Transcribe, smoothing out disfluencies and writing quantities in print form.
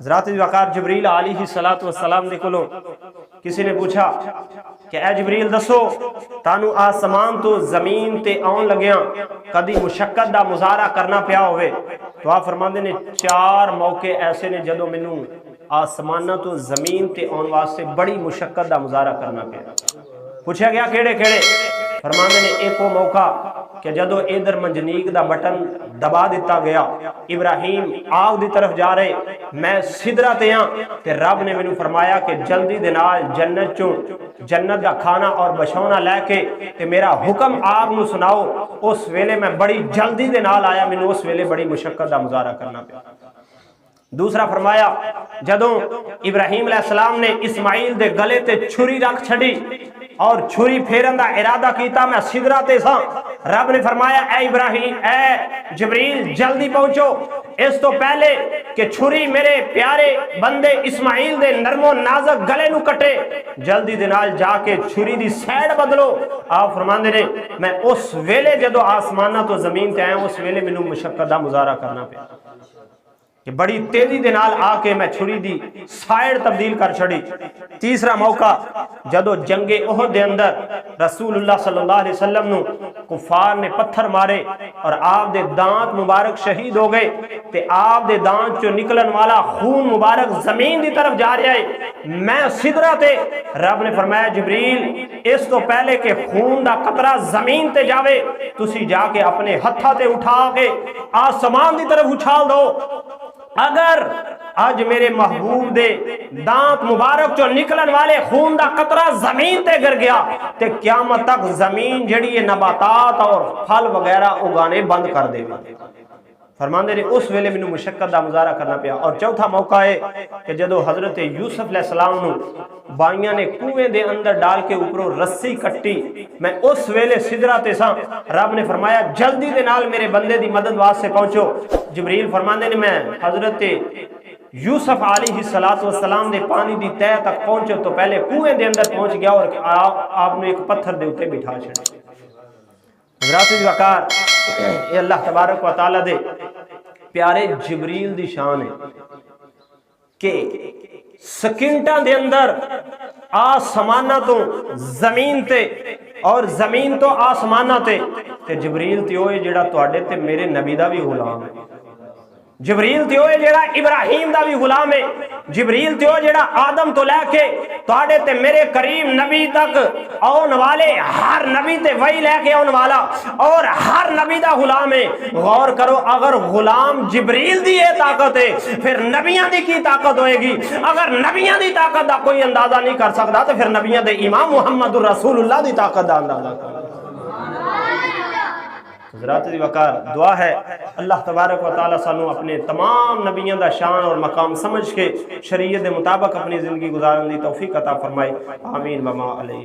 حضرات وقار جبریل علیہ السلام دے کولوں کسی نے پوچھا کہ اے جبریل دسو تانو آسمان تو زمین تے آن لگیاں کدی مشقت دا مظاہرہ کرنا پیا ہوئے؟ تو آپ فرماندے نے 4 موقع ایسے نے جدوں مینوں آسمانہ تو زمین تے آن واسطے بڑی مشقت دا مظاہرہ کرنا پیا۔ پوچھا گیا کیڑے کیڑے؟ فرماندے نے ایک وہ موقع کہ جدو ادھر منجنیق دا بٹن دبا دیتا گیا، ابراہیم آگ دی طرف جا رہے، میں سدرہ تے ہاں تے رب نے مینوں فرمایا کہ جلدی دے نال جنت چوں جنت دا کھانا اور بچھونا لے کے تے میرا حکم آگ نو سناؤ۔ اس ویلے میں بڑی جلدی دے نال آیا، مینوں اس ویلے بڑی مشقت دا مظاہرہ کرنا پیا۔ دوسرا فرمایا جدوں ابراہیم علیہ السلام نے اسماعیل دے گلے تے چھری رکھ چھڑی اور چھری پھیرن دا ارادہ کیتا، میں سدرہ تے ساں، رب نے فرمایا اے ابراہیم اے جبریل جلدی پہنچو اس تو پہلے کہ چھری میرے پیارے بندے اسماعیل دے نرم و نازک گلے نو کٹے، جلدی دے نال جا کے چھری دی سیڈ بدلو۔ آپ فرماندے نے میں اس ویلے جدو آسمانہ تو زمین تے آیا اس ویلے مینوں مشقت دا مظاہرہ کرنا پیا کہ بڑی تیزی دے نال آ کے میں چھری دی سائیڈ تبدیل کر چھڑی۔ تیسرا موقع جدو جنگ احد دے اندر رسول اللہ صلی اللہ علیہ وسلم نو کفار نے پتھر مارے اور آپ دے دانت مبارک شہید ہو گئے تے آپ دے دانت چو نکلن والا خون مبارک زمین دی طرف جا رہا ہے، میں سدرہ تے رب نے فرمایا جبریل اس تو پہلے کہ خون دا قطرہ زمین تے جاوے تسی جا کے اپنے ہتھا تے اٹھا کے آسمان دی طرف اچھال دو۔ اگر آج میرے محبوب دے دانت مبارک چو نکلن والے خون دا قطرہ زمین تے گر گیا تے قیامت تک زمین جڑی نباتات اور پھل وغیرہ اگانے بند کر دے گی۔ فرماندے نے اس ویلے مینوں مشقت دا مظاہرہ کرنا پیا۔ اور چوتھا موقع ہے کہ جدو حضرت یوسف علیہ السلام نو بائیاں نے کنویں دے اندر ڈال کے اوپروں رسی کٹی، میں اس ویلے سدرہ تے ساں، رب نے فرمایا جلدی دے نال میرے بندے دی مدد واسطے پہنچو۔ جبریل فرماندے نے میں حضرت یوسف علیہ السلام دے پانی دی تہہ تک پہنچو تو پہلے کنویں دے اندر پہنچ گیا اور آپ نے ایک پتھر دے اوتے بٹھا چھڑا۔ حضرات وقار اے اللہ تبارک و تعالی دے پیارے جبریل دی شان ہے کہ سکنٹاں دے اندر آسمانہ تو زمین تے اور زمین تو آسمانہ تے جبریل تے ہوئے جڑا تواڈے تے میرے نبی دا بھی غلام ہے، جبریل تے ہوئے جڑا ابراہیم دا بھی غلام ہے، جبریل تے ہوئے جڑا آدم تو لے کے تواڈے تے میرے کریم نبی تک آن والے ہر نبی تے وہی لے کے آن والا اور ہر نبی دا غلام ہے۔ غور کرو اگر غلام جبریل دی یہ طاقت ہے پھر نبیاں دی کی طاقت ہوئے گی؟ اگر نبیاں دی طاقت دا کوئی اندازہ نہیں کر سکتا تو پھر نبیاں دے امام محمد رسول اللہ دی طاقت دا اندازہ کر۔ حضرات وقار دعا ہے اللہ تبارک و تعالی سانو اپنے تمام نبیوں دا شان اور مقام سمجھ کے شریعت دے مطابق اپنی زندگی گزارنے دی توفیق عطا فرمائے، آمین وما علیہ۔